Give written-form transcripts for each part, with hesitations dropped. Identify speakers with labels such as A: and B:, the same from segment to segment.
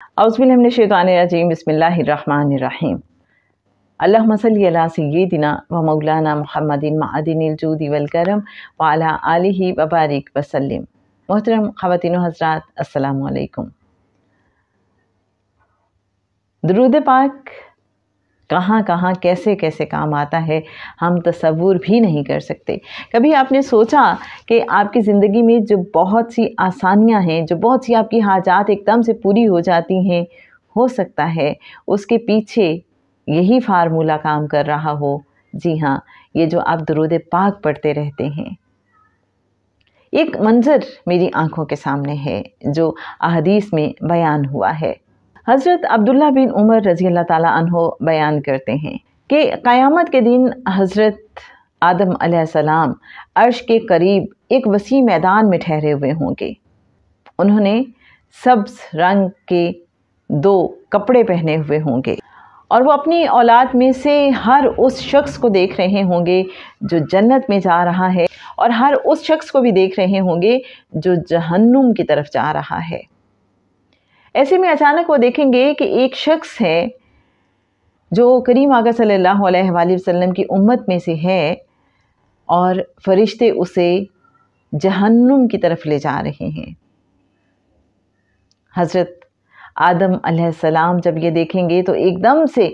A: औज़ुबिल्लाहिमिनश्शैतानिर्रजीम बिस्मिल्लाहिर्रहमानिर्रहीम। अल्लाहुम्मा सल्लि अला सय्यिदिना व मौलाना मुहम्मदिन मअदिनिल जूदि वल करम व अला आलिहि व बारिक वसल्लिम। मोहतरम ख़वातीन व हज़रात, अस्सलामु अलैकुम। दुरूद पाक कहाँ कहाँ कैसे कैसे काम आता है, हम तसव्वुर भी नहीं कर सकते। कभी आपने सोचा कि आपकी ज़िंदगी में जो बहुत सी आसानियाँ हैं, जो बहुत सी आपकी हाजात एकदम से पूरी हो जाती हैं, हो सकता है उसके पीछे यही फार्मूला काम कर रहा हो। जी हाँ, ये जो आप दुरूद पाक पढ़ते रहते हैं। एक मंज़र मेरी आँखों के सामने है जो अहदीस में बयान हुआ है। हज़रत अब्दुल्ला बिन उमर रज़ी अल्लाह ताला अन्हो बयान करते हैं कि क़यामत के दिन हज़रत आदम अलैहिस्सलाम अर्श के करीब एक वसी मैदान में ठहरे हुए होंगे। उन्होंने सब्ज़ रंग के 2 कपड़े पहने हुए होंगे और वो अपनी औलाद में से हर उस शख्स को देख रहे होंगे जो जन्नत में जा रहा है और हर उस शख्स को भी देख रहे होंगे जो जहन्नुम की तरफ जा रहा है। ऐसे में अचानक वो देखेंगे कि एक शख्स है जो करीम आका सल्लल्लाहु अलैहि वसल्लम की उम्मत में से है और फरिश्ते उसे जहन्नुम की तरफ ले जा रहे हैं। हज़रत आदम अलैहिस्सलाम जब ये देखेंगे तो एकदम से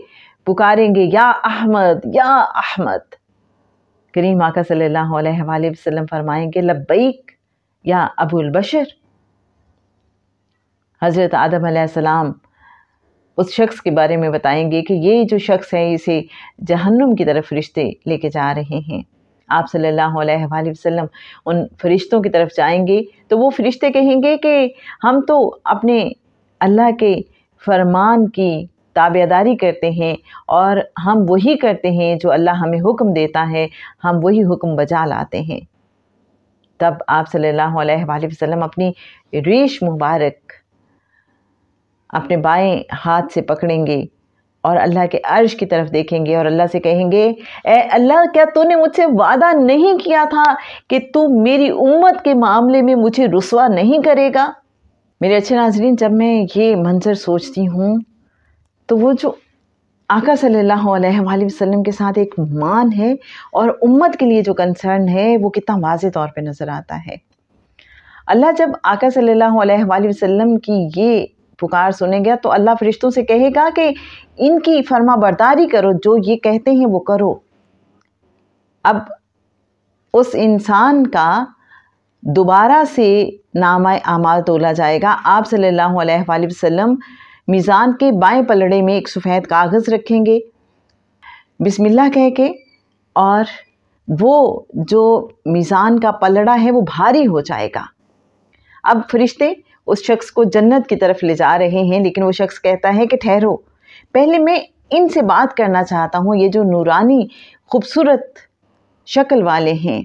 A: पुकारेंगे, या अहमद या अहमद। करीम आका सल्लल्लाहु अलैहि वसल्लम फरमाएंगे, लब्बैक या अबुल बशर। हज़रत आदम अलैहिस्सलाम उस शख्स के बारे में बताएंगे कि ये जो शख्स है इसे जहन्नुम की तरफ फरिश्ते लेके जा रहे हैं। आप सल्लल्लाहु अलैहि वसल्लम उन फरिश्तों की तरफ जाएंगे तो वो फरिश्ते कहेंगे कि हम तो अपने अल्लाह के फरमान की ताबेदारी करते हैं और हम वही करते हैं जो अल्लाह हमें हुक्म देता है, हम वही हुक्म बजा लाते हैं। तब आप सल्लल्लाहु अलैहि वसल्लम अपनी रीश मुबारक अपने बाएं हाथ से पकड़ेंगे और अल्लाह के अर्श की तरफ देखेंगे और अल्लाह से कहेंगे, ए अल्लाह, क्या तूने मुझसे वादा नहीं किया था कि तू मेरी उम्मत के मामले में मुझे रुसवा नहीं करेगा? मेरे अच्छे नाज़रीन, जब मैं ये मंजर सोचती हूँ तो वो जो आका सल्लल्लाहु अलैहि वसल्लम के साथ एक मान है और उम्मत के लिए जो कंसर्न है वो कितना वाज़े तौर पे नज़र आता है। अल्लाह जब आका सल्लल्लाहु अलैहि वसल्लम की ये पुकार सुनेगा तो अल्लाह फरिश्तों से कहेगा कि इनकी फर्मा बरदारी करो, जो ये कहते हैं वो करो। अब उस इंसान का दोबारा से नामा आमाल तोला जाएगा। आप सल्लल्लाहु अलैहि वसल्लम मीज़ान के बाएं पलड़े में एक सफ़ेद कागज़ रखेंगे, बिस्मिल्लाह कह के, और वो जो मीज़ान का पलड़ा है वो भारी हो जाएगा। अब फरिश्ते उस शख्स को जन्नत की तरफ ले जा रहे हैं, लेकिन वो शख्स कहता है कि ठहरो, पहले मैं इनसे बात करना चाहता हूँ, ये जो नूरानी खूबसूरत शक्ल वाले हैं।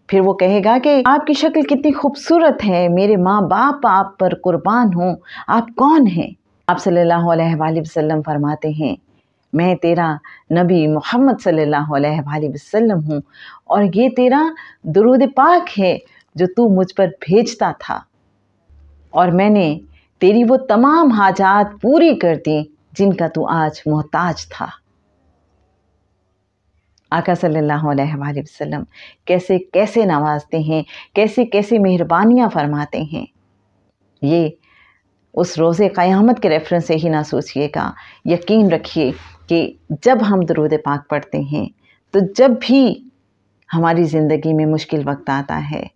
A: फिर वो कहेगा कि आपकी शक्ल कितनी खूबसूरत है, मेरे माँ बाप आप पर कुर्बान हों, आप कौन हैं? आप सल्लल्लाहु अलैहि वसल्लम फरमाते हैं, मैं तेरा नबी मोहम्मद सल्लल्लाहु अलैहि वसल्लम हूँ और ये तेरा दुरूद पाक है जो तू मुझ पर भेजता था और मैंने तेरी वो तमाम हाजात पूरी कर दी जिनका तू आज मोहताज था। आका सल्लल्लाहु अलैहि वसल्लम कैसे कैसे नवाजते हैं, कैसे कैसे मेहरबानियाँ फरमाते हैं। ये उस रोज़े क़यामत के रेफरेंस से ही ना सोचिएगा। यकीन रखिए कि जब हम दुरूद पाक पढ़ते हैं तो जब भी हमारी ज़िंदगी में मुश्किल वक्त आता है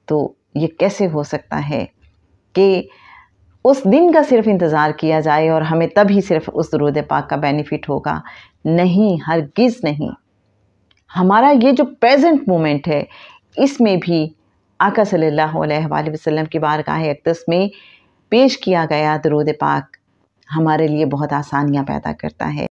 A: तो ये कैसे हो सकता है कि उस दिन का सिर्फ इंतज़ार किया जाए और हमें तभी सिर्फ उस दुरूद पाक का बेनिफिट होगा। नहीं, हरगिज़ नहीं। हमारा ये जो प्रेजेंट मोमेंट है इसमें भी आका सल्लल्लाहु अलैहि वसल्लम की बारगाह अक़दस में पेश किया गया दुरूद पाक हमारे लिए बहुत आसानियाँ पैदा करता है।